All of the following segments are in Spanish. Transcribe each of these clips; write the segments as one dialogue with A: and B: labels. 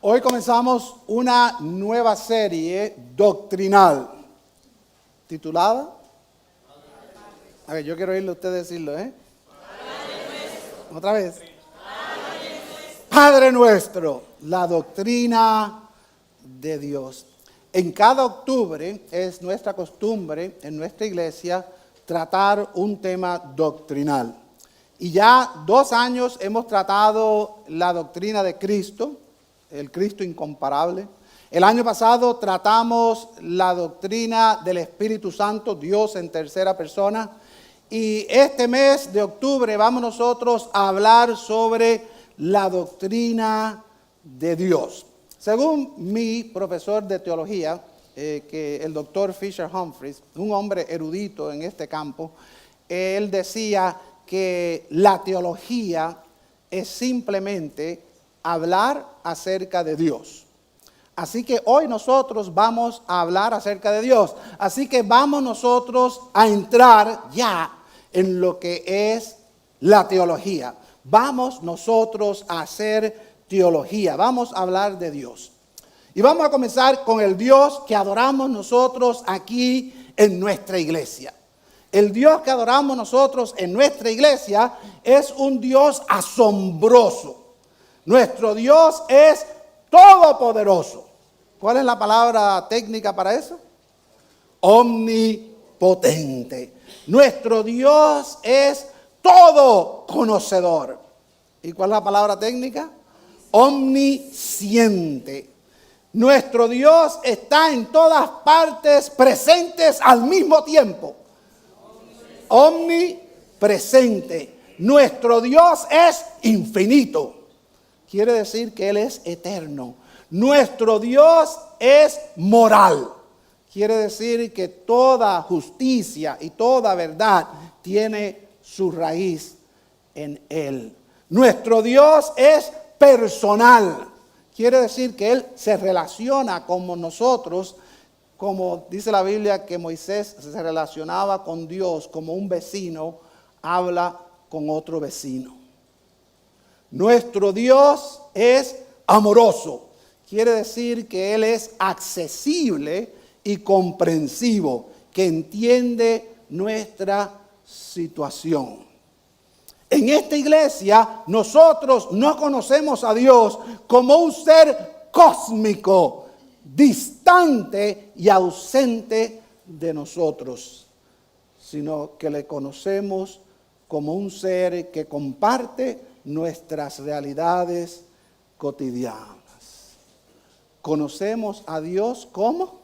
A: Hoy comenzamos una nueva serie doctrinal titulada. A ver, yo quiero oírle a usted decirlo, Otra vez. Padre nuestro, la doctrina de Dios. En cada octubre es nuestra costumbre en nuestra iglesia tratar un tema doctrinal. Y ya 2 años hemos tratado la doctrina de Cristo, el Cristo incomparable. El año pasado tratamos la doctrina del Espíritu Santo, Dios en tercera persona. Y este mes de octubre vamos nosotros a hablar sobre la doctrina de Dios. Según mi profesor de teología, que el doctor Fisher Humphreys, un hombre erudito en este campo, él decía que la teología es simplemente hablar acerca de Dios. Así que hoy nosotros vamos a hablar acerca de Dios. Así que vamos nosotros a entrar ya en lo que es la teología. Vamos nosotros a hacer teología. Vamos a hablar de Dios. Y vamos a comenzar con el Dios que adoramos nosotros aquí en nuestra iglesia. El Dios que adoramos nosotros en nuestra iglesia es un Dios asombroso. Nuestro Dios es todopoderoso. ¿Cuál es la palabra técnica para eso? Omnipotente. Nuestro Dios es todo conocedor. ¿Y cuál es la palabra técnica? Omnisciente. Nuestro Dios está en todas partes presentes al mismo tiempo. Omnipresente. Nuestro Dios es infinito. Quiere decir que Él es eterno. Nuestro Dios es moral. Quiere decir que toda justicia y toda verdad tiene su raíz en Él. Nuestro Dios es personal. Quiere decir que Él se relaciona con nosotros, como dice la Biblia que Moisés se relacionaba con Dios como un vecino habla con otro vecino. Nuestro Dios es amoroso. Quiere decir que Él es accesible y comprensivo, que entiende nuestra situación. En esta iglesia nosotros no conocemos a Dios como un ser cósmico, distante y ausente de nosotros, sino que le conocemos como un ser que comparte nuestras realidades cotidianas. Conocemos a Dios como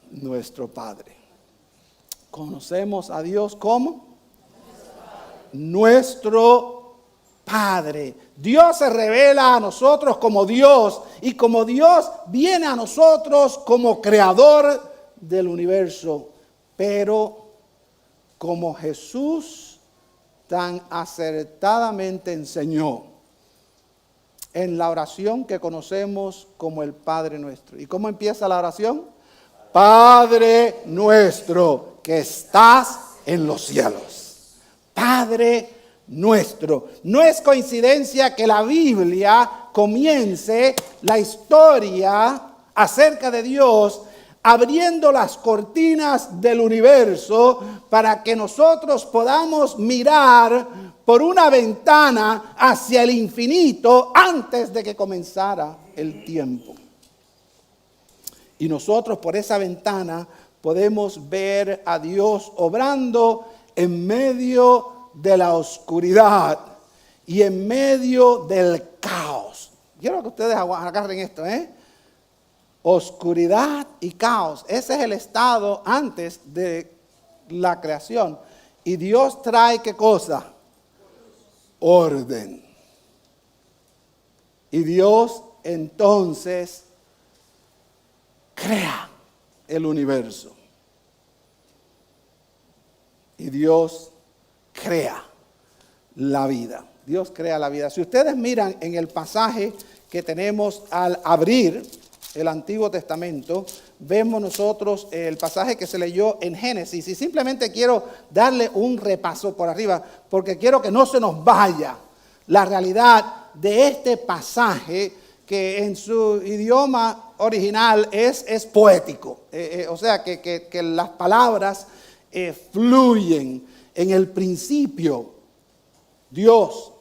A: nuestro Padre. Conocemos a Dios como nuestro Padre. Dios se revela a nosotros como Dios, y como Dios viene a nosotros como creador del universo. Pero como Jesús tan acertadamente enseñó en la oración que conocemos como el Padre Nuestro. ¿Y cómo empieza la oración? Padre nuestro que estás en los cielos. Padre nuestro. No es coincidencia que la Biblia comience la historia acerca de Dios abriendo las cortinas del universo para que nosotros podamos mirar por una ventana hacia el infinito antes de que comenzara el tiempo. Y nosotros por esa ventana podemos ver a Dios obrando en medio de la oscuridad y en medio del caos. Quiero que ustedes agarren esto, Oscuridad y caos. Ese es el estado antes de la creación. Y Dios trae ¿qué cosa? Orden. Y Dios entonces crea el universo. Y Dios crea la vida. Dios crea la vida. Si ustedes miran en el pasaje que tenemos al abrir el Antiguo Testamento, vemos nosotros el pasaje que se leyó en Génesis. Y simplemente quiero darle un repaso por arriba, porque quiero que no se nos vaya la realidad de este pasaje que en su idioma original es poético. O sea, que las palabras fluyen. En el principio, Dios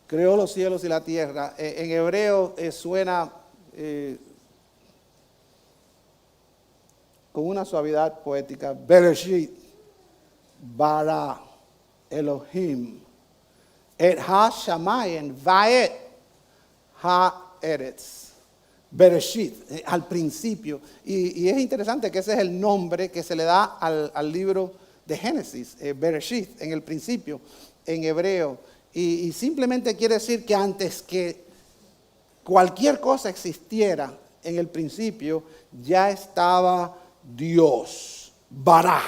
A: creó los cielos y la tierra. En hebreo suena con una suavidad poética. Bereshit, bara, Elohim, et ha shamayim, vaet, ha eretz. Bereshit, al principio. Y es interesante que ese es el nombre que se le da al libro de Génesis, Bereshit, en el principio, en hebreo. Y simplemente quiere decir que antes que cualquier cosa existiera, en el principio ya estaba Dios. Bará.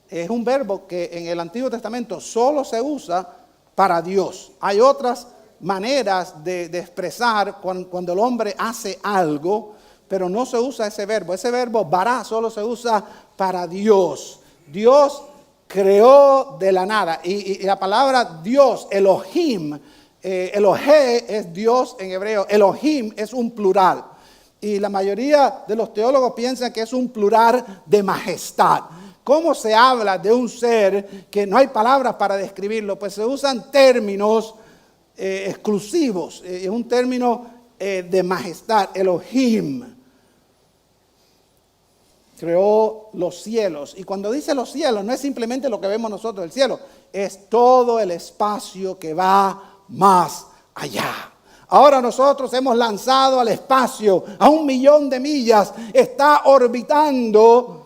A: Es un verbo que en el Antiguo Testamento solo se usa para Dios. Hay otras maneras de expresar cuando el hombre hace algo, pero no se usa ese verbo. Ese verbo bará solo se usa para Dios. Dios creó de la nada. Y la palabra Dios, Elohim, Elohe es Dios en hebreo. Elohim es un plural. Y la mayoría de los teólogos piensan que es un plural de majestad. ¿Cómo se habla de un ser que no hay palabras para describirlo? Pues se usan términos exclusivos. Es un término de majestad. Elohim creó los cielos. Y cuando dice los cielos, no es simplemente lo que vemos nosotros, el cielo. Es todo el espacio que va más allá. Ahora nosotros hemos lanzado al espacio a 1.000.000 de millas. Está orbitando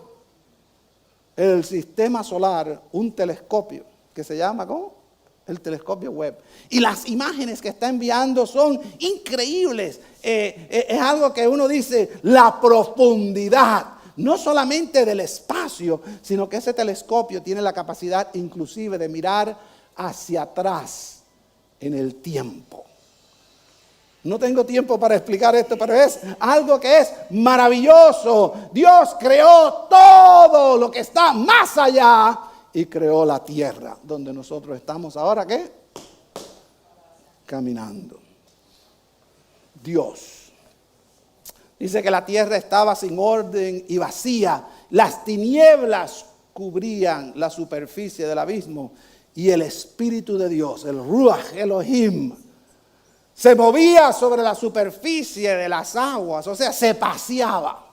A: el sistema solar un telescopio que se llama, ¿cómo? El telescopio Webb. Y las imágenes que está enviando son increíbles. Es algo que uno dice, la profundidad, no solamente del espacio, sino que ese telescopio tiene la capacidad inclusive de mirar hacia atrás en el tiempo. No tengo tiempo para explicar esto, pero es algo que es maravilloso. Dios creó todo lo que está más allá y creó la tierra, donde nosotros estamos ahora, ¿qué? Caminando. Dios. Dice que la tierra estaba sin orden y vacía. Las tinieblas cubrían la superficie del abismo y el Espíritu de Dios, el Ruach Elohim, se movía sobre la superficie de las aguas, o sea, se paseaba.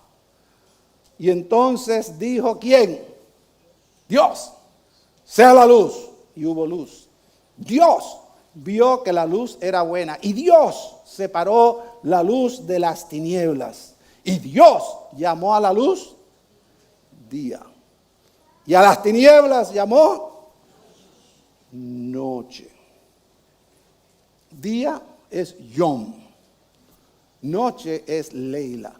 A: Y entonces dijo, ¿quién? Dios, sea la luz. Y hubo luz. Dios vio que la luz era buena. Y Dios separó la luz de las tinieblas. Y Dios llamó a la luz día. Y a las tinieblas llamó noche. Día es Yom. Noche es Leila.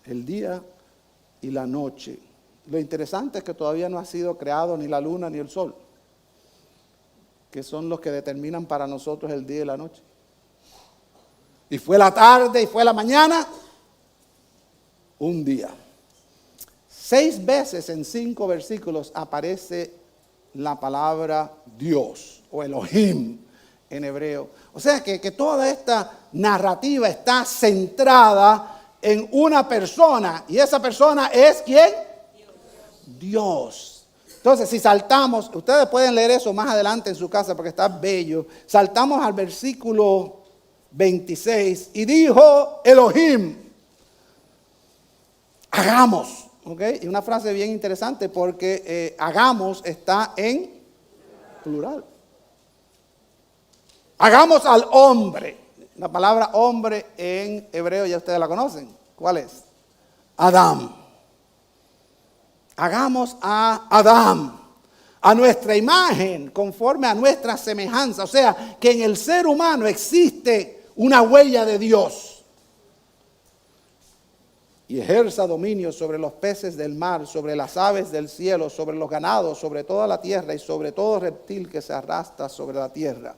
A: El día y la noche. Lo interesante es que todavía no ha sido creado ni la luna ni el sol, que son los que determinan para nosotros el día y la noche. Y fue la tarde y fue la mañana, un día. 6 veces en 5 versículos aparece la palabra Dios o Elohim en hebreo. O sea que toda esta narrativa está centrada en una persona. ¿Y esa persona es quién? Dios. Entonces, si saltamos, ustedes pueden leer eso más adelante en su casa porque está bello. Saltamos al versículo 26 y dijo Elohim, hagamos. ¿Okay? Y una frase bien interesante porque hagamos está en plural. Hagamos al hombre. La palabra hombre en hebreo ya ustedes la conocen. ¿Cuál es? Adán. Hagamos a Adán a nuestra imagen, conforme a nuestra semejanza. O sea, que en el ser humano existe una huella de Dios. Y ejerza dominio sobre los peces del mar, sobre las aves del cielo, sobre los ganados, sobre toda la tierra y sobre todo reptil que se arrastra sobre la tierra.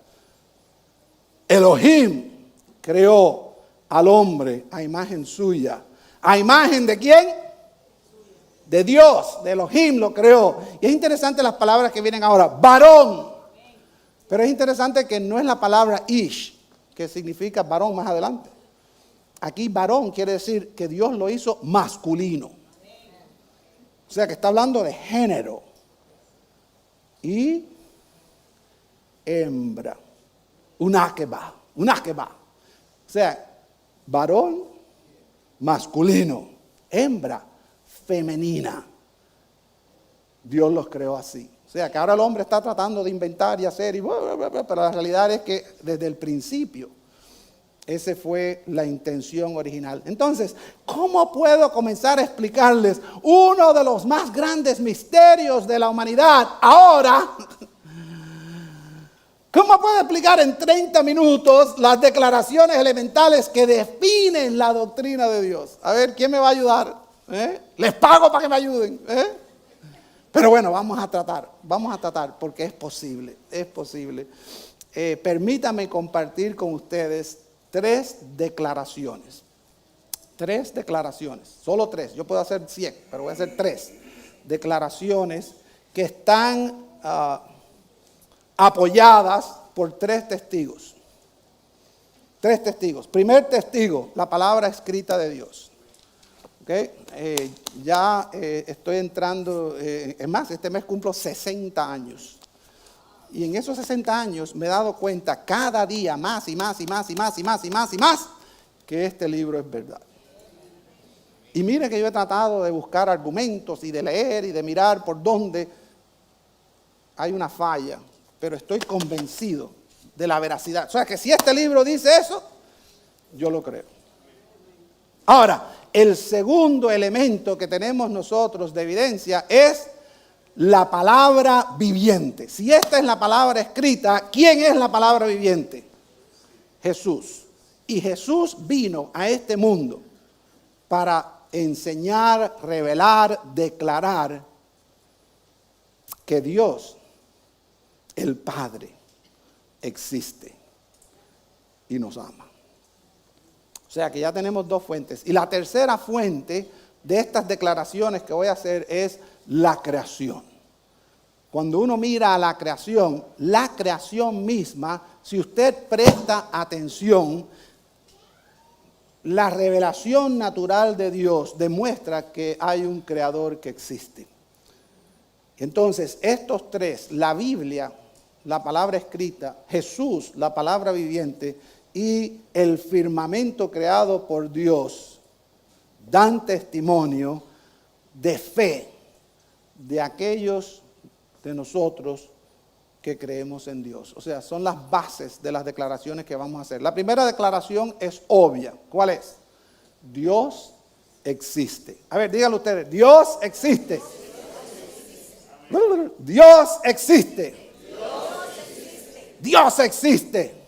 A: Elohim creó al hombre a imagen suya. ¿A imagen de quién? De Dios, de Elohim lo creó. Y es interesante las palabras que vienen ahora. Varón Pero es interesante que no es la palabra ish, que significa varón más adelante. Aquí varón quiere decir que Dios lo hizo masculino. O sea que está hablando de género. Y hembra. Unakeba. O sea, varón masculino. Hembra femenina. Dios los creó así. O sea que ahora el hombre está tratando de inventar y hacer, pero la realidad es que desde el principio esa fue la intención original. Entonces, ¿cómo puedo comenzar a explicarles uno de los más grandes misterios de la humanidad ahora? ¿Cómo puedo explicar en 30 minutos las declaraciones elementales que definen la doctrina de Dios? A ver, ¿quién me va a ayudar? Les pago para que me ayuden. Pero bueno, vamos a tratar porque es posible. Permítame compartir con ustedes 3 declaraciones. 3 declaraciones, solo 3. Yo puedo hacer 100, pero voy a hacer 3 declaraciones que están apoyadas por 3 testigos. 3 testigos. Primer testigo, la palabra escrita de Dios. Okay. Estoy entrando, es más, este mes cumplo 60 años. Y en esos 60 años me he dado cuenta cada día más y más que este libro es verdad. Y mire que yo he tratado de buscar argumentos y de leer y de mirar por dónde hay una falla, pero estoy convencido de la veracidad. O sea que si este libro dice eso, yo lo creo. Ahora, el segundo elemento que tenemos nosotros de evidencia es la palabra viviente. Si esta es la palabra escrita, ¿quién es la palabra viviente? Jesús. Y Jesús vino a este mundo para enseñar, revelar, declarar que Dios, el Padre, existe y nos ama. O sea que ya tenemos 2 fuentes. Y la tercera fuente de estas declaraciones que voy a hacer es la creación. Cuando uno mira a la creación misma, si usted presta atención, la revelación natural de Dios demuestra que hay un creador que existe. Entonces, estos 3, la Biblia, la palabra escrita, Jesús, la palabra viviente, y el firmamento creado por Dios, dan testimonio de fe de aquellos de nosotros que creemos en Dios. O sea, son las bases de las declaraciones que vamos a hacer. La primera declaración es obvia. ¿Cuál es? Dios existe. A ver, díganlo ustedes. Dios existe. Dios existe. Dios existe.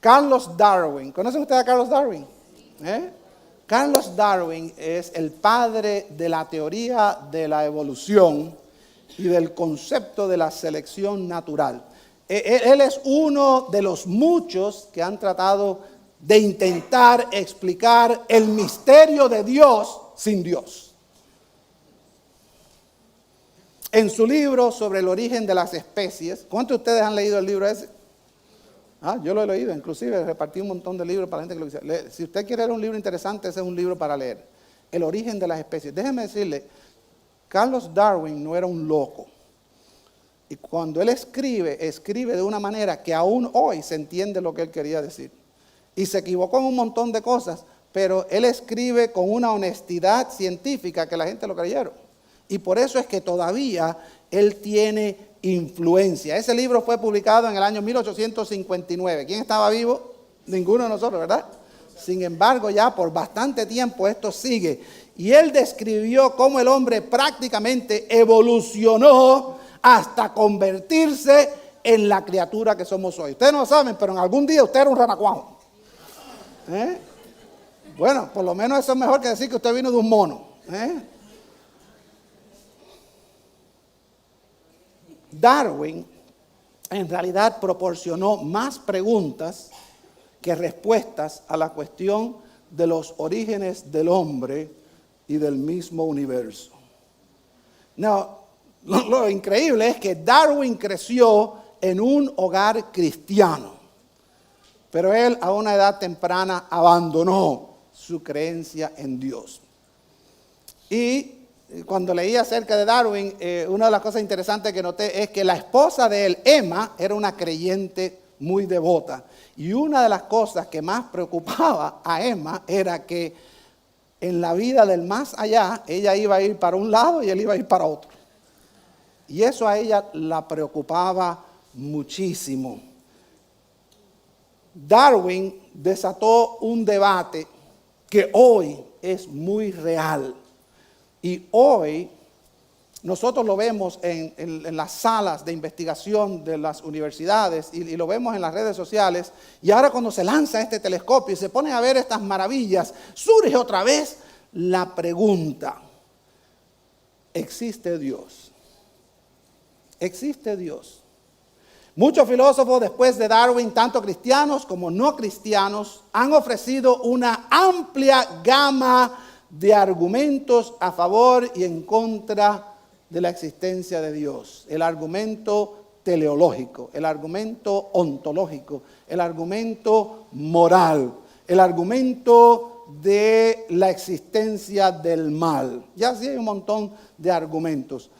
A: Carlos Darwin. ¿Conocen ustedes a Carlos Darwin? Carlos Darwin es el padre de la teoría de la evolución y del concepto de la selección natural. Él es uno de los muchos que han tratado de intentar explicar el misterio de Dios sin Dios. En su libro sobre el origen de las especies, ¿cuántos de ustedes han leído el libro ese? Yo lo he leído, inclusive repartí un montón de libros para la gente que lo quisiera. Si usted quiere leer un libro interesante, ese es un libro para leer. El origen de las especies. Déjeme decirle, Carlos Darwin no era un loco. Y cuando él escribe de una manera que aún hoy se entiende lo que él quería decir. Y se equivocó en un montón de cosas, pero él escribe con una honestidad científica que la gente lo creyeron. Y por eso es que todavía él tiene influencia. Ese libro fue publicado en el año 1859. ¿Quién estaba vivo? Ninguno de nosotros, ¿verdad? Sin embargo, ya por bastante tiempo esto sigue. Y él describió cómo el hombre prácticamente evolucionó hasta convertirse en la criatura que somos hoy. Ustedes no lo saben, pero en algún día usted era un ranacuajo. Bueno, por lo menos eso es mejor que decir que usted vino de un mono. Darwin en realidad proporcionó más preguntas que respuestas a la cuestión de los orígenes del hombre y del mismo universo. No, Lo increíble es que Darwin creció en un hogar cristiano, pero él a una edad temprana abandonó su creencia en Dios. Y cuando leí acerca de Darwin, una de las cosas interesantes que noté es que la esposa de él, Emma, era una creyente muy devota. Y una de las cosas que más preocupaba a Emma era que en la vida del más allá, ella iba a ir para un lado y él iba a ir para otro. Y eso a ella la preocupaba muchísimo. Darwin desató un debate que hoy es muy real. Y hoy nosotros lo vemos en las salas de investigación de las universidades y lo vemos en las redes sociales. Y ahora cuando se lanza este telescopio y se ponen a ver estas maravillas, surge otra vez la pregunta: ¿existe Dios? ¿Existe Dios? Muchos filósofos después de Darwin, tanto cristianos como no cristianos, han ofrecido una amplia gama de argumentos a favor y en contra de la existencia de Dios. El argumento teleológico, el argumento ontológico, el argumento moral, el argumento de la existencia del mal. Ya sí hay un montón de argumentos.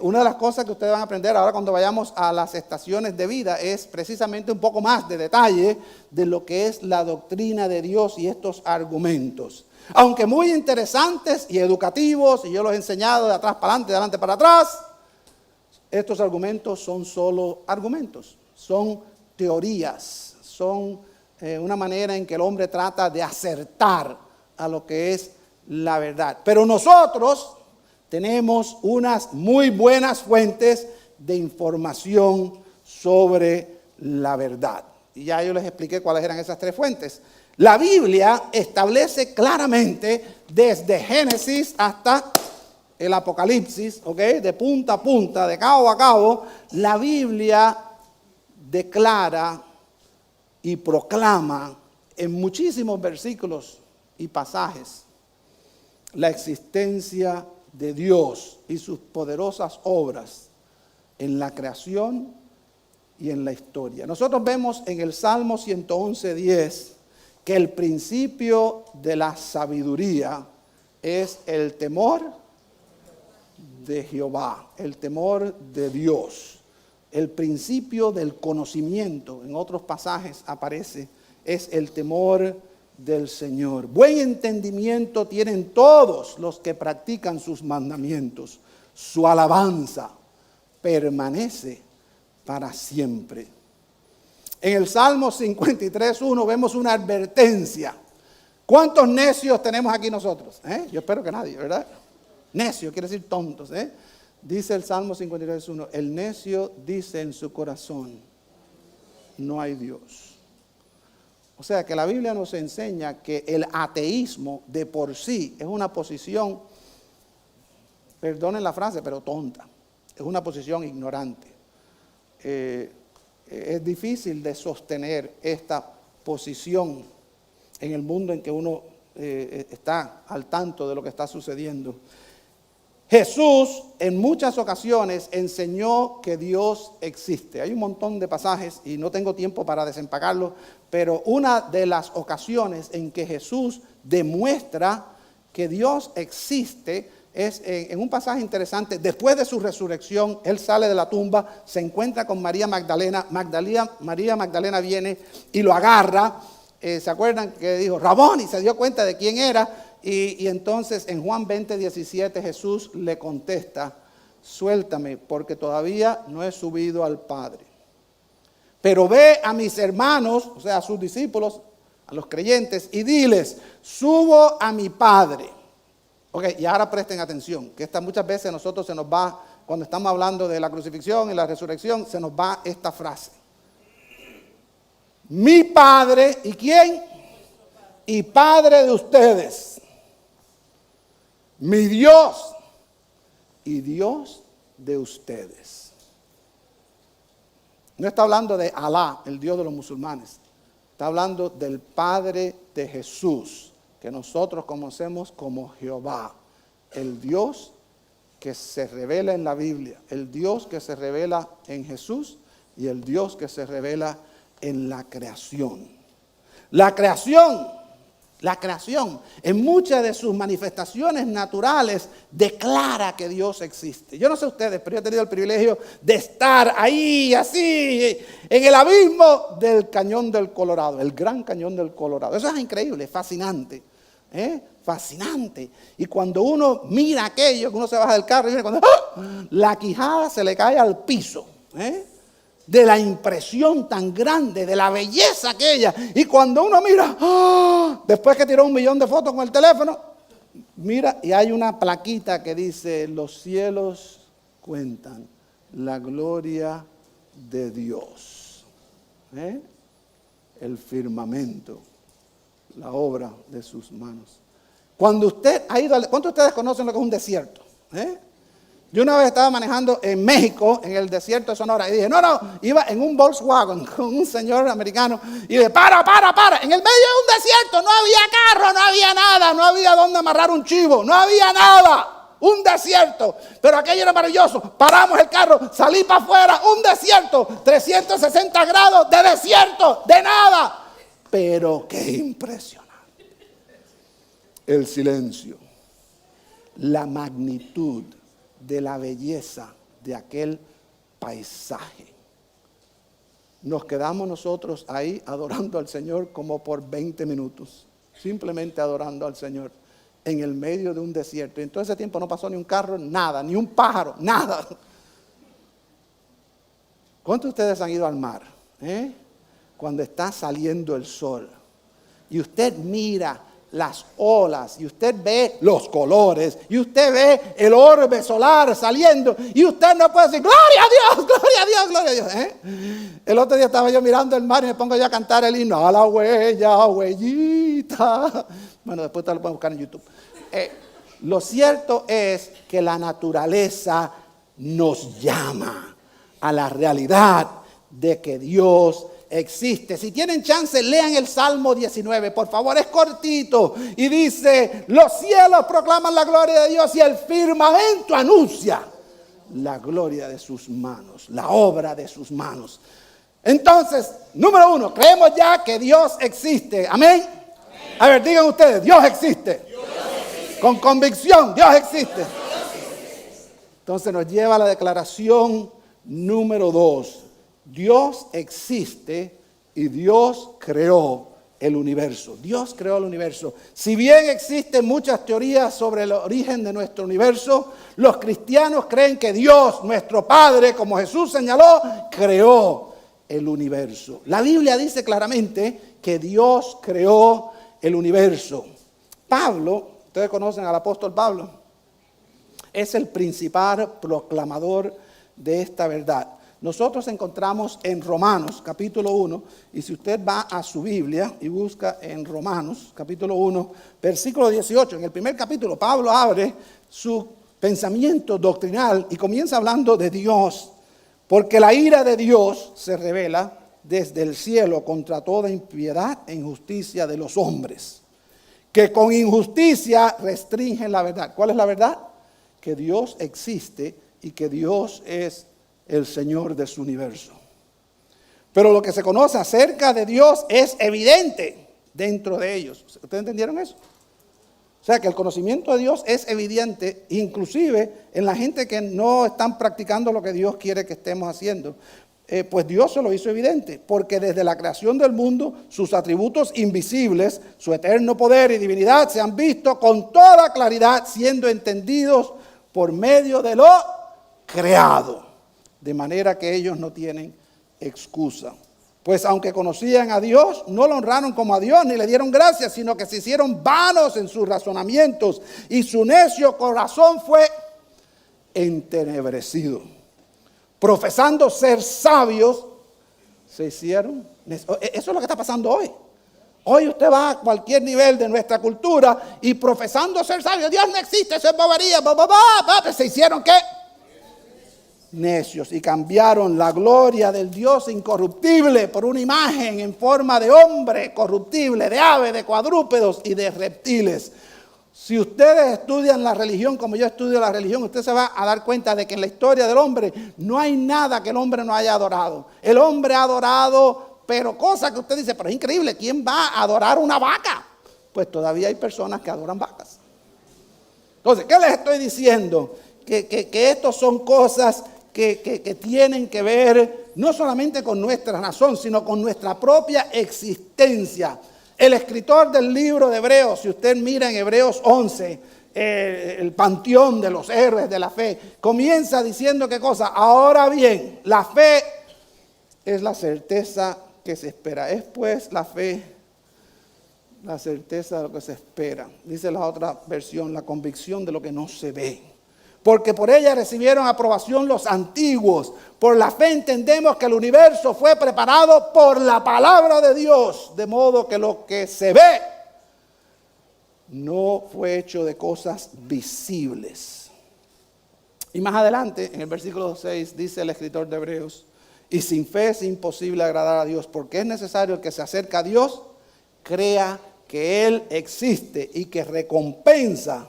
A: Una de las cosas que ustedes van a aprender ahora cuando vayamos a las estaciones de vida es precisamente un poco más de detalle de lo que es la doctrina de Dios y estos argumentos. Aunque muy interesantes y educativos, y yo los he enseñado de atrás para adelante, de adelante para atrás, estos argumentos son solo argumentos, son teorías, son una manera en que el hombre trata de acertar a lo que es la verdad. Pero nosotros tenemos unas muy buenas fuentes de información sobre la verdad. Y ya yo les expliqué cuáles eran esas tres fuentes. La Biblia establece claramente desde Génesis hasta el Apocalipsis, ¿ok? De punta a punta, de cabo a cabo, la Biblia declara y proclama en muchísimos versículos y pasajes la existencia de Dios y sus poderosas obras en la creación y en la historia. Nosotros vemos en el Salmo 111:10 que el principio de la sabiduría es el temor de Jehová, el temor de Dios. El principio del conocimiento, en otros pasajes aparece, es el temor del Señor. Buen entendimiento tienen todos los que practican sus mandamientos. Su alabanza permanece para siempre. En el Salmo 53:1 vemos una advertencia. ¿Cuántos necios tenemos aquí nosotros? Yo espero que nadie, ¿verdad? Necio quiere decir tontos. Dice el Salmo 53:1, el necio dice en su corazón, no hay Dios. O sea que la Biblia nos enseña que el ateísmo de por sí es una posición, perdonen la frase, pero tonta. Es una posición ignorante. Es difícil de sostener esta posición en el mundo en que uno está al tanto de lo que está sucediendo. Jesús en muchas ocasiones enseñó que Dios existe. Hay un montón de pasajes y no tengo tiempo para desempacarlos, pero una de las ocasiones en que Jesús demuestra que Dios existe es en un pasaje interesante. Después de su resurrección, él sale de la tumba, se encuentra con María Magdalena. María Magdalena viene y lo agarra. ¿Se acuerdan que dijo Rabón? Y se dio cuenta de quién era. Y entonces en Juan 20:17 Jesús le contesta, suéltame porque todavía no he subido al Padre. Pero ve a mis hermanos, o sea, a sus discípulos, a los creyentes, y diles, subo a mi Padre. Ok, y ahora presten atención, que muchas veces a nosotros se nos va, cuando estamos hablando de la crucifixión y la resurrección, se nos va esta frase. Mi Padre, ¿y quién? Y Padre de ustedes. Mi Dios y Dios de ustedes. No está hablando de Alá, el Dios de los musulmanes. Está hablando del Padre de Jesús, que nosotros conocemos como Jehová, el Dios que se revela en la Biblia, el Dios que se revela en Jesús y el Dios que se revela en la creación. La creación, en muchas de sus manifestaciones naturales, declara que Dios existe. Yo no sé ustedes, pero yo he tenido el privilegio de estar ahí, así, en el abismo del Cañón del Colorado, el Gran Cañón del Colorado. Eso es increíble, fascinante. Fascinante. Y cuando uno mira aquello, que uno se baja del carro y mira cuando la quijada se le cae al piso, de la impresión tan grande, de la belleza aquella. Y cuando uno mira, después que tiró 1 millón de fotos con el teléfono, mira y hay una plaquita que dice: los cielos cuentan la gloria de Dios. El firmamento, la obra de sus manos. Cuando usted ha ido, ¿cuántos de ustedes conocen lo que es un desierto? Yo una vez estaba manejando en México, en el desierto de Sonora, y dije, iba en un Volkswagen con un señor americano, y dije, para, en el medio de un desierto, no había carro, no había nada, no había dónde amarrar un chivo, no había nada, un desierto, pero aquello era maravilloso. Paramos el carro, salí para afuera, un desierto, 360 grados de desierto, de nada, pero qué impresionante. El silencio, la magnitud de la belleza de aquel paisaje. Nos quedamos nosotros ahí adorando al Señor como por 20 minutos, simplemente adorando al Señor en el medio de un desierto. Y en todo ese tiempo no pasó ni un carro, nada, ni un pájaro, nada. ¿Cuántos de ustedes han ido al mar? Cuando está saliendo el sol y usted mira las olas y usted ve los colores y usted ve el orbe solar saliendo y usted no puede decir gloria a Dios, gloria a Dios, gloria a Dios. El otro día estaba yo mirando el mar y me pongo yo a cantar el himno a la huella, huellita. Bueno, después te lo pueden buscar en YouTube. Lo cierto es que la naturaleza nos llama a la realidad de que Dios existe. Si tienen chance, lean el Salmo 19, por favor, es cortito. Y dice, los cielos proclaman la gloria de Dios y el firmamento anuncia la gloria de sus manos, la obra de sus manos. Entonces, número 1, creemos ya que Dios existe. ¿Amén? Amén. A ver, digan ustedes, Dios existe. Dios existe. Con convicción, Dios existe. Dios existe. Entonces nos lleva a la declaración número 2. Dios existe y Dios creó el universo. Dios creó el universo. Si bien existen muchas teorías sobre el origen de nuestro universo, los cristianos creen que Dios, nuestro Padre, como Jesús señaló, creó el universo. La Biblia dice claramente que Dios creó el universo. Pablo, ustedes conocen al apóstol Pablo, es el principal proclamador de esta verdad. Nosotros encontramos en Romanos capítulo 1, y si usted va a su Biblia y busca en Romanos capítulo 1, versículo 18, en el primer capítulo Pablo abre su pensamiento doctrinal y comienza hablando de Dios, porque la ira de Dios se revela desde el cielo contra toda impiedad e injusticia de los hombres, que con injusticia restringen la verdad. ¿Cuál es la verdad? Que Dios existe y que Dios es el Señor de su universo. Pero lo que se conoce acerca de Dios es evidente dentro de ellos. ¿Ustedes entendieron eso? O sea, que el conocimiento de Dios es evidente, inclusive en la gente que no están practicando lo que Dios quiere que estemos haciendo. Pues Dios se lo hizo evidente, porque desde la creación del mundo, sus atributos invisibles, su eterno poder y divinidad se han visto con toda claridad, siendo entendidos por medio de lo creado. De manera que ellos no tienen excusa. Pues aunque conocían a Dios, no lo honraron como a Dios, ni le dieron gracias, sino que se hicieron vanos en sus razonamientos, y su necio corazón fue entenebrecido. Profesando ser sabios, se hicieron. Eso es lo que está pasando hoy. Hoy usted va a cualquier nivel de nuestra cultura y profesando ser sabios, Dios no existe, eso es bobería, se hicieron ¿qué? Necios, y cambiaron la gloria del Dios incorruptible por una imagen en forma de hombre corruptible, de ave, de cuadrúpedos y de reptiles. O Si ustedes estudian la religión como yo estudio la religión, usted se va a dar cuenta de que en la historia del hombre no hay nada que el hombre no haya adorado. El hombre ha adorado, pero cosas que usted dice, pero es increíble, ¿quién va a adorar una vaca? Pues todavía hay personas que adoran vacas. Entonces, ¿qué les estoy diciendo? Que estos son cosas que tienen que ver no solamente con nuestra razón, sino con nuestra propia existencia. El escritor del libro de Hebreos, si usted mira en Hebreos 11, el panteón de los héroes de la fe, comienza diciendo qué cosa. Ahora bien, la fe es la certeza que se espera. Es pues la fe, la certeza de lo que se espera. Dice la otra versión, la convicción de lo que no se ve. Porque por ella recibieron aprobación los antiguos. Por la fe entendemos que el universo fue preparado por la palabra de Dios, de modo que lo que se ve no fue hecho de cosas visibles. Y más adelante, en el versículo 6, dice el escritor de Hebreos, y sin fe es imposible agradar a Dios, porque es necesario el que se acerca a Dios, crea que Él existe y que recompensa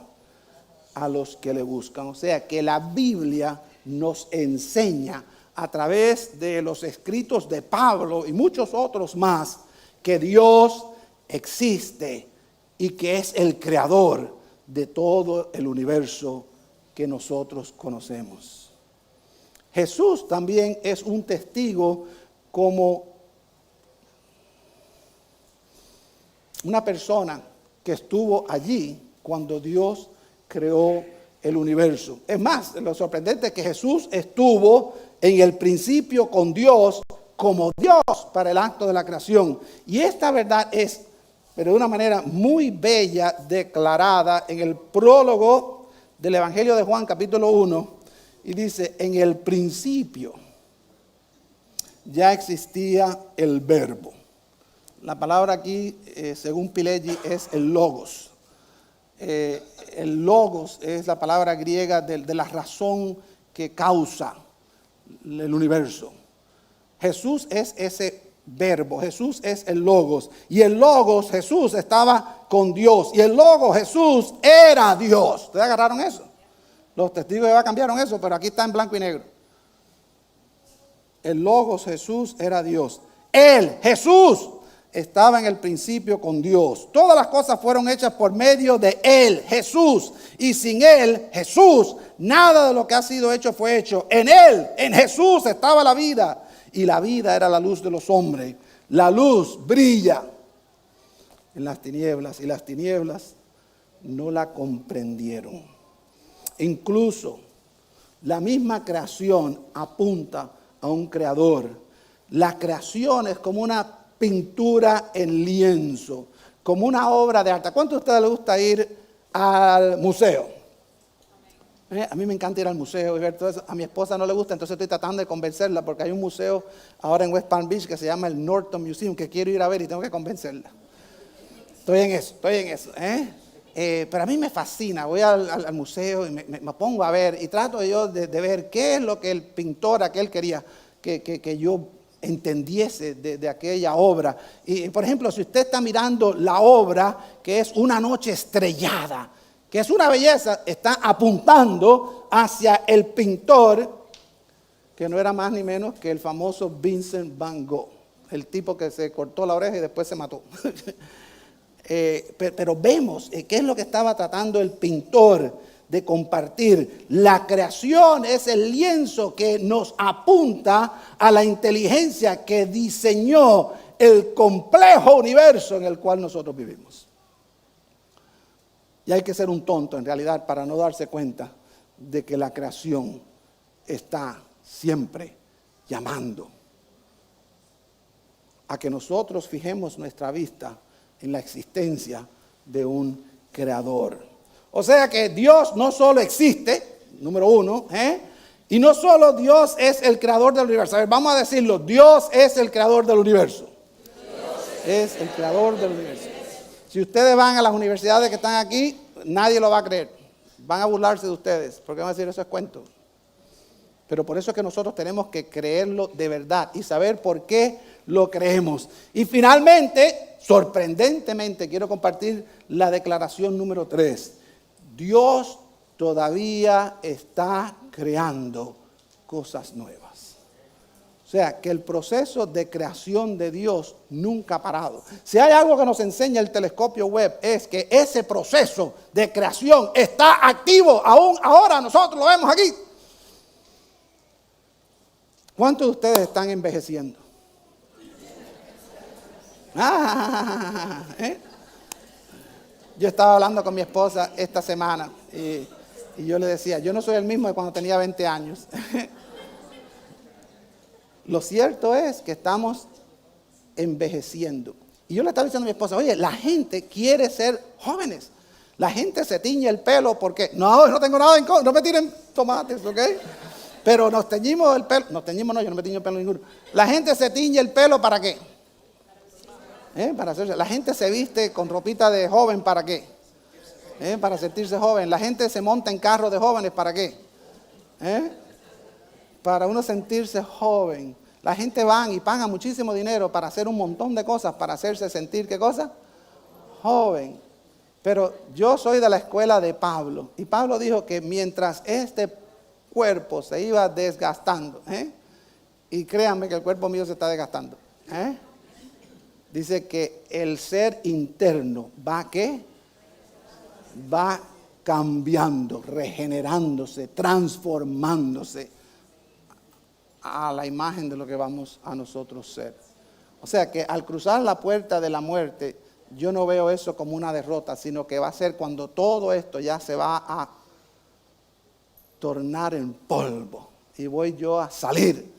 A: a los que le buscan. O sea que la Biblia nos enseña a través de los escritos de Pablo y muchos otros más que Dios existe y que es el creador de todo el universo que nosotros conocemos. Jesús también es un testigo como una persona que estuvo allí cuando Dios creó el universo. Es más, lo sorprendente es que Jesús estuvo en el principio con Dios como Dios para el acto de la creación. Y esta verdad es, pero de una manera muy bella, declarada en el prólogo del Evangelio de Juan, capítulo 1, y dice, en el principio ya existía el verbo. La palabra aquí, según Pileggi, es el logos. El logos es la palabra griega de la razón que causa el universo. Jesús es ese verbo, Jesús es el logos. Y el logos, Jesús, estaba con Dios. Y el logos, Jesús, era Dios. ¿Ustedes agarraron eso? Los testigos de Jehová cambiaron eso, pero aquí está en blanco y negro. El logos, Jesús, era Dios. Él, Jesús, estaba en el principio con Dios. Todas las cosas fueron hechas por medio de Él, Jesús. Y sin Él, Jesús, nada de lo que ha sido hecho fue hecho. En Él, en Jesús, estaba la vida. Y la vida era la luz de los hombres. La luz brilla en las tinieblas. Y las tinieblas no la comprendieron. Incluso la misma creación apunta a un creador. La creación es como una pintura en lienzo, como una obra de arte. ¿A cuántos de ustedes les gusta ir al museo? A mí me encanta ir al museo y ver todo eso. A mi esposa no le gusta, entonces estoy tratando de convencerla porque hay un museo ahora en West Palm Beach que se llama el Norton Museum que quiero ir a ver y tengo que convencerla. Estoy en eso. Pero a mí me fascina, voy al museo y me pongo a ver y trato yo de ver qué es lo que el pintor aquel quería que yo entendiese de aquella obra. Y por ejemplo, si usted está mirando la obra que es Una noche estrellada, que es una belleza, está apuntando hacia el pintor que no era más ni menos que el famoso Vincent Van Gogh, el tipo que se cortó la oreja y después se mató. Pero vemos qué es lo que estaba tratando el pintor de compartir. La creación es el lienzo que nos apunta a la inteligencia que diseñó el complejo universo en el cual nosotros vivimos. Y hay que ser un tonto en realidad para no darse cuenta de que la creación está siempre llamando a que nosotros fijemos nuestra vista en la existencia de un creador. O sea que Dios no solo existe, número uno, y no solo Dios es el creador del universo. A ver, vamos a decirlo, Dios es el creador del universo. Es el creador del universo. Si ustedes van a las universidades que están aquí, nadie lo va a creer. Van a burlarse de ustedes, porque van a decir eso es cuento. Pero por eso es que nosotros tenemos que creerlo de verdad y saber por qué lo creemos. Y finalmente, sorprendentemente, quiero compartir la declaración número 3. Dios todavía está creando cosas nuevas. O sea, que el proceso de creación de Dios nunca ha parado. Si hay algo que nos enseña el telescopio Webb, es que ese proceso de creación está activo. Aún ahora nosotros lo vemos aquí. ¿Cuántos de ustedes están envejeciendo? Yo estaba hablando con mi esposa esta semana y yo le decía, yo no soy el mismo de cuando tenía 20 años. Lo cierto es que estamos envejeciendo. Y yo le estaba diciendo a mi esposa, oye, la gente quiere ser jóvenes. La gente se tiñe el pelo porque, no tengo nada en contra, no me tiren tomates, ¿ok? Pero nos teñimos el pelo, yo no me tiño el pelo ninguno. La gente se tiñe el pelo ¿para qué? Para hacerse. La gente se viste con ropita de joven ¿para qué? Para sentirse joven. La gente se monta en carros de jóvenes ¿para qué? Para uno sentirse joven. La gente van y paga muchísimo dinero para hacer un montón de cosas, para hacerse sentir, ¿qué cosa? Joven. Pero yo soy de la escuela de Pablo. Y Pablo dijo que mientras este cuerpo se iba desgastando, y créanme que el cuerpo mío se está desgastando, dice que el ser interno va ¿qué? Va cambiando, regenerándose, transformándose a la imagen de lo que vamos a nosotros ser. O sea que al cruzar la puerta de la muerte, yo no veo eso como una derrota, sino que va a ser cuando todo esto ya se va a tornar en polvo y voy yo a salir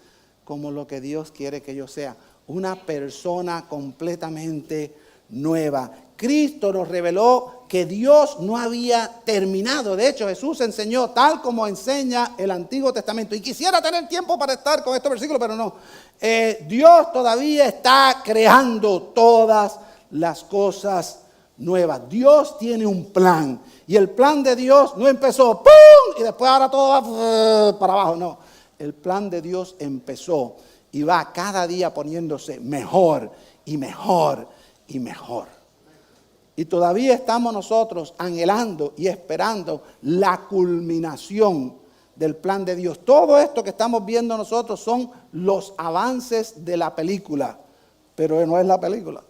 A: como lo que Dios quiere que yo sea, una persona completamente nueva. Cristo nos reveló que Dios no había terminado. De hecho, Jesús enseñó tal como enseña el Antiguo Testamento. Y quisiera tener tiempo para estar con estos versículos, pero no. Dios todavía está creando todas las cosas nuevas. Dios tiene un plan. Y el plan de Dios no empezó ¡pum! Y después ahora todo va para abajo. No, el plan de Dios empezó y va cada día poniéndose mejor y mejor y mejor. Y todavía estamos nosotros anhelando y esperando la culminación del plan de Dios. Todo esto que estamos viendo nosotros son los avances de la película, pero no es la película.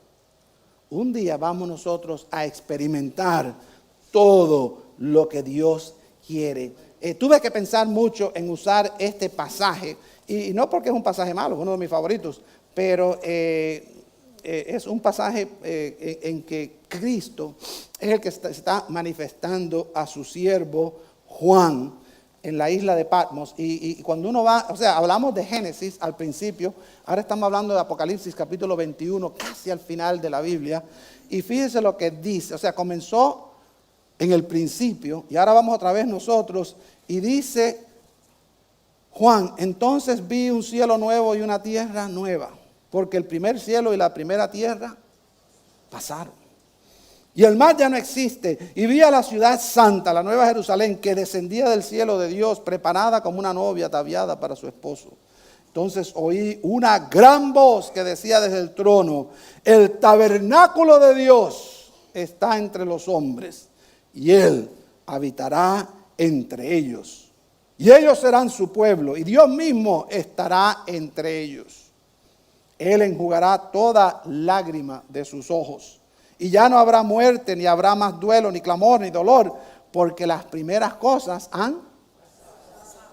A: Un día vamos nosotros a experimentar todo lo que Dios quiere. Tuve que pensar mucho en usar este pasaje, y no porque es un pasaje malo, es uno de mis favoritos, pero es un pasaje en que Cristo es el que está manifestando a su siervo Juan en la isla de Patmos. Y cuando uno va, o sea, hablamos de Génesis al principio, ahora estamos hablando de Apocalipsis capítulo 21, casi al final de la Biblia. Y fíjense lo que dice, o sea, comenzó en el principio y ahora vamos otra vez nosotros y dice Juan, entonces vi un cielo nuevo y una tierra nueva, porque el primer cielo y la primera tierra pasaron. Y el mar ya no existe. Y vi a la ciudad santa, la nueva Jerusalén, que descendía del cielo de Dios, preparada como una novia ataviada para su esposo. Entonces oí una gran voz que decía desde el trono, el tabernáculo de Dios está entre los hombres, y Él habitará entre ellos. Y ellos serán su pueblo, y Dios mismo estará entre ellos. Él enjugará toda lágrima de sus ojos. Y ya no habrá muerte, ni habrá más duelo, ni clamor, ni dolor, porque las primeras cosas han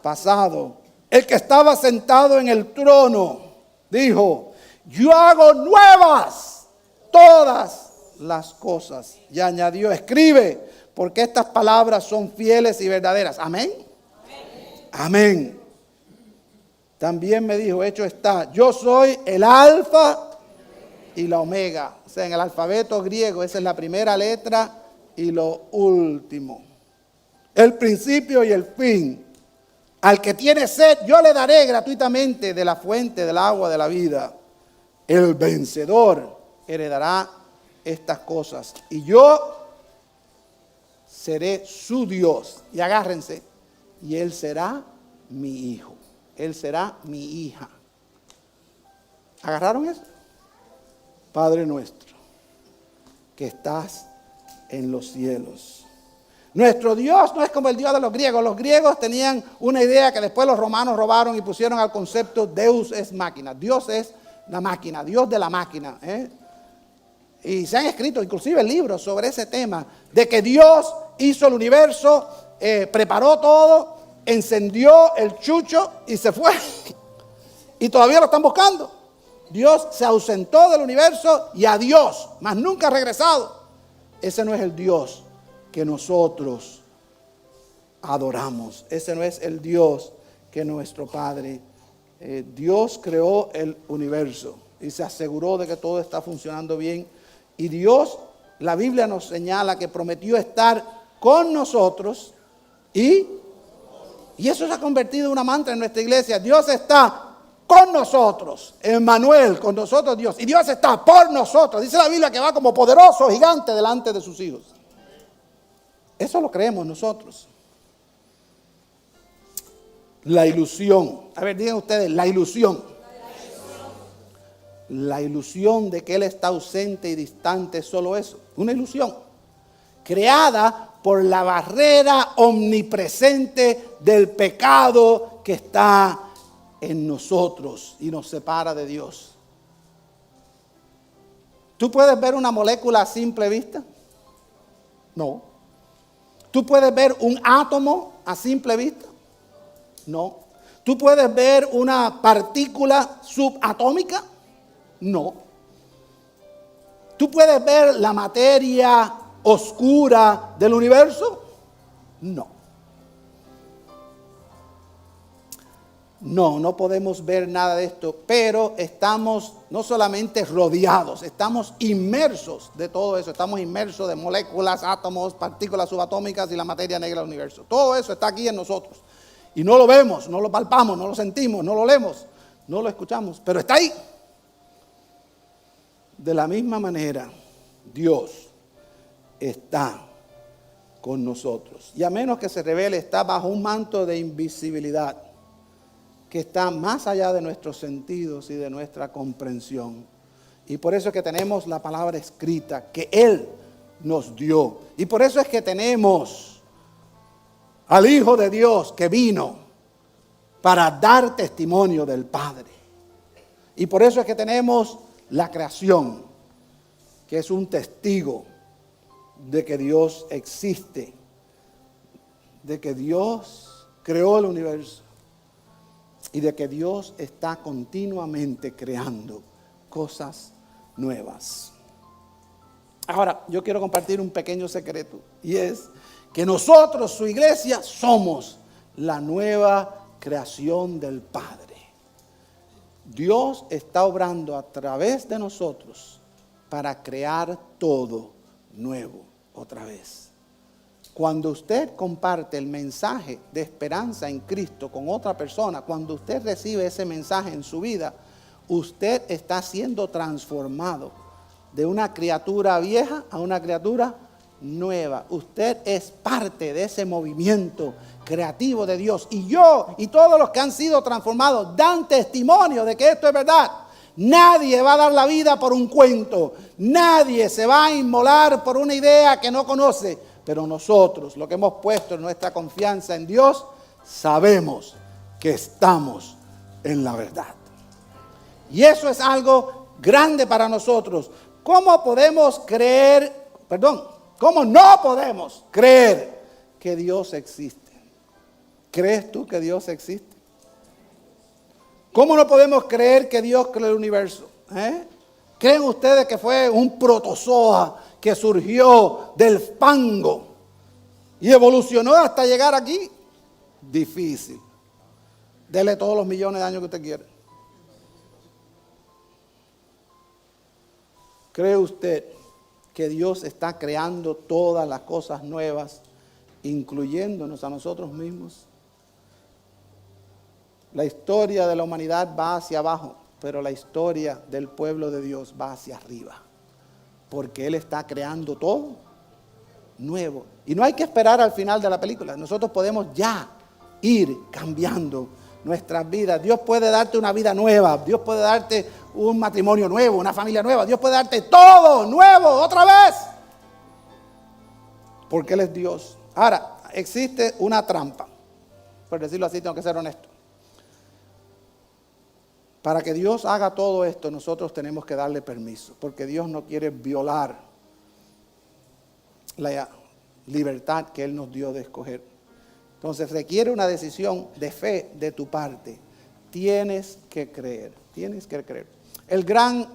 A: pasado. El que estaba sentado en el trono dijo, yo hago nuevas todas las cosas. Y añadió, escribe, porque estas palabras son fieles y verdaderas. Amén. Amén. También me dijo, hecho está, yo soy el alfa y la omega. O sea, en el alfabeto griego, esa es la primera letra y lo último. El principio y el fin. Al que tiene sed, yo le daré gratuitamente de la fuente del agua de la vida. El vencedor heredará estas cosas. Y yo seré su Dios. Y agárrense. Y él será mi hijo. Él será mi hija. ¿Agarraron eso? Padre nuestro, que estás en los cielos. Nuestro Dios no es como el Dios de los griegos. Los griegos tenían una idea que después los romanos robaron y pusieron al concepto Deus es máquina. Dios es la máquina, Dios de la máquina. Y se han escrito inclusive libros sobre ese tema, de que Dios hizo el universo, preparó todo, encendió el chucho y se fue. Y todavía lo están buscando. Dios se ausentó del universo y adiós, mas nunca ha regresado. Ese no es el Dios que nosotros adoramos. Ese no es el Dios que nuestro Padre. Dios creó el universo y se aseguró de que todo está funcionando bien. Y Dios, la Biblia nos señala que prometió estar con nosotros y eso se ha convertido en una mantra en nuestra iglesia. Dios está con nosotros, Emmanuel, con nosotros Dios. Y Dios está por nosotros. Dice la Biblia que va como poderoso gigante delante de sus hijos. Eso lo creemos nosotros. La ilusión. A ver, digan ustedes, la ilusión. La ilusión de que Él está ausente y distante es solo eso. Una ilusión. Creada por la barrera omnipresente del pecado que está en nosotros y nos separa de Dios. ¿Tú puedes ver una molécula a simple vista? No. ¿Tú puedes ver un átomo a simple vista? No. ¿Tú puedes ver una partícula subatómica? No. ¿Tú puedes ver la materia oscura del universo? No. No podemos ver nada de esto, pero estamos no solamente rodeados, estamos inmersos de todo eso. Estamos inmersos de moléculas, átomos, partículas subatómicas y la materia negra del universo. Todo eso está aquí en nosotros. Y no lo vemos, no lo palpamos, no lo sentimos, no lo leemos, no lo escuchamos, pero está ahí. De la misma manera, Dios está con nosotros. Y a menos que se revele, está bajo un manto de invisibilidad que está más allá de nuestros sentidos y de nuestra comprensión. Y por eso es que tenemos la palabra escrita que Él nos dio. Y por eso es que tenemos al Hijo de Dios que vino para dar testimonio del Padre. Y por eso es que tenemos la creación, que es un testigo de que Dios existe, de que Dios creó el universo y de que Dios está continuamente creando cosas nuevas. Ahora, yo quiero compartir un pequeño secreto, y es que nosotros, su iglesia, somos la nueva creación del Padre. Dios está obrando a través de nosotros para crear todo nuevo otra vez. Cuando usted comparte el mensaje de esperanza en Cristo con otra persona, cuando usted recibe ese mensaje en su vida, usted está siendo transformado de una criatura vieja a una criatura nueva. Usted es parte de ese movimiento creativo de Dios. Y yo y todos los que han sido transformados dan testimonio de que esto es verdad. Nadie va a dar la vida por un cuento. Nadie se va a inmolar por una idea que no conoce. Pero nosotros, lo que hemos puesto en nuestra confianza en Dios, sabemos que estamos en la verdad. Y eso es algo grande para nosotros. ¿Cómo podemos creer, cómo no podemos creer que Dios existe? ¿Crees tú que Dios existe? ¿Cómo no podemos creer que Dios creó el universo? ¿Creen ustedes que fue un protozoa que surgió del fango y evolucionó hasta llegar aquí? Difícil. Dele todos los millones de años que usted quiera. ¿Cree usted que Dios está creando todas las cosas nuevas, incluyéndonos a nosotros mismos? La historia de la humanidad va hacia abajo, pero la historia del pueblo de Dios va hacia arriba, porque Él está creando todo nuevo. Y no hay que esperar al final de la película. Nosotros podemos ya ir cambiando nuestras vidas. Dios puede darte una vida nueva. Dios puede darte un matrimonio nuevo, una familia nueva. Dios puede darte todo nuevo otra vez, porque Él es Dios. Ahora, existe una trampa. Por decirlo así, tengo que ser honesto. Para que Dios haga todo esto, nosotros tenemos que darle permiso, porque Dios no quiere violar la libertad que Él nos dio de escoger. Entonces requiere una decisión de fe de tu parte. Tienes que creer, tienes que creer. El gran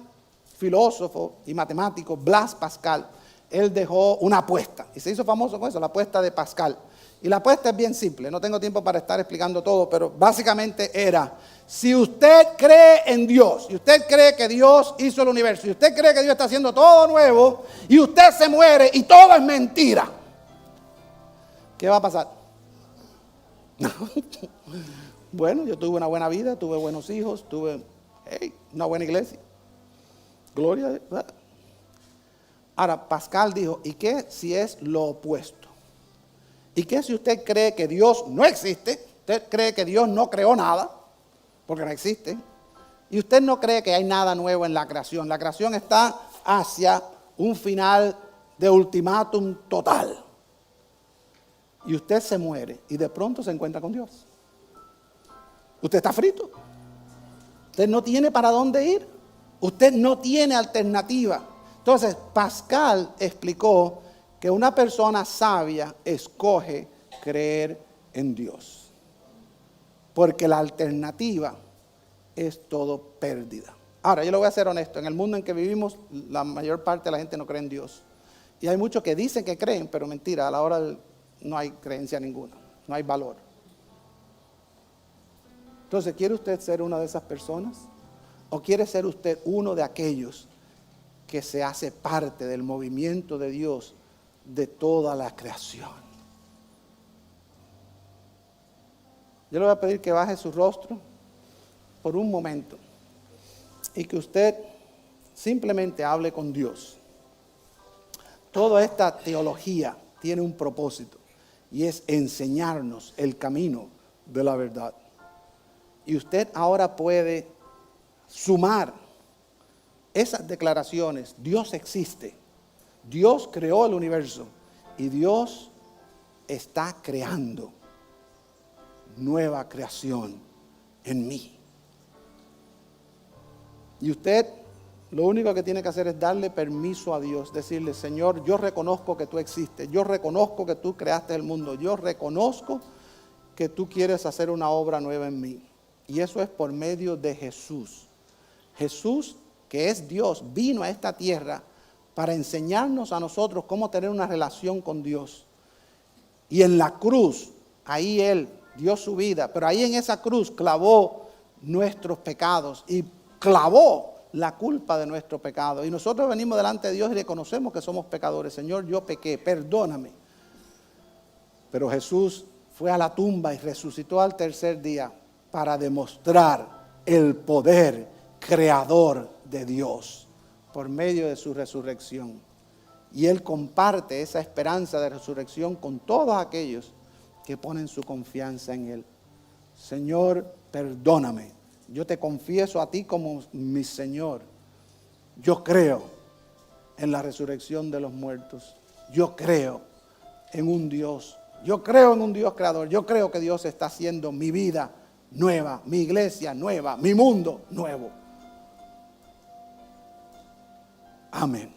A: filósofo y matemático Blaise Pascal, él dejó una apuesta y se hizo famoso con eso, la apuesta de Pascal. Y la apuesta es bien simple, no tengo tiempo para estar explicando todo, pero básicamente era: si usted cree en Dios, y usted cree que Dios hizo el universo, y usted cree que Dios está haciendo todo nuevo, y usted se muere y todo es mentira, ¿qué va a pasar? Bueno, yo tuve una buena vida, tuve buenos hijos, tuve una buena iglesia. Gloria a Dios. Ahora, Pascal dijo, ¿y qué si es lo opuesto? ¿Y qué si usted cree que Dios no existe? Usted cree que Dios no creó nada, porque no existe. Y usted no cree que hay nada nuevo en la creación. La creación está hacia un final de ultimátum total. Y usted se muere y de pronto se encuentra con Dios. Usted está frito. Usted no tiene para dónde ir. Usted no tiene alternativa. Entonces, Pascal explicó que una persona sabia escoge creer en Dios. Porque la alternativa es todo pérdida. Ahora, yo le voy a ser honesto. En el mundo en que vivimos, la mayor parte de la gente no cree en Dios. Y hay muchos que dicen que creen, pero mentira, a la hora no hay creencia ninguna. No hay valor. Entonces, ¿quiere usted ser una de esas personas? ¿O quiere ser usted uno de aquellos que se hace parte del movimiento de Dios de toda la creación? Yo le voy a pedir que baje su rostro por un momento y que usted simplemente hable con Dios. Toda esta teología tiene un propósito y es enseñarnos el camino de la verdad. Y usted ahora puede sumar esas declaraciones. Dios existe, Dios creó el universo y Dios está creando nueva creación en mí. Y usted lo único que tiene que hacer es darle permiso a Dios, decirle: Señor, yo reconozco que tú existes, yo reconozco que tú creaste el mundo, yo reconozco que tú quieres hacer una obra nueva en mí. Y eso es por medio de Jesús. Jesús, que es Dios, vino a esta tierra para enseñarnos a nosotros cómo tener una relación con Dios. Y en la cruz, ahí Él dio su vida, pero ahí en esa cruz clavó nuestros pecados y clavó la culpa de nuestro pecado. Y nosotros venimos delante de Dios y reconocemos que somos pecadores. Señor, yo pequé, perdóname. Pero Jesús fue a la tumba y resucitó al tercer día para demostrar el poder creador de Dios por medio de su resurrección. Y Él comparte esa esperanza de resurrección con todos aquellos que ponen su confianza en Él. Señor, perdóname. Yo te confieso a ti como mi Señor. Yo creo en la resurrección de los muertos. Yo creo en un Dios. Yo creo en un Dios creador. Yo creo que Dios está haciendo mi vida nueva, mi iglesia nueva, mi mundo nuevo. Amén.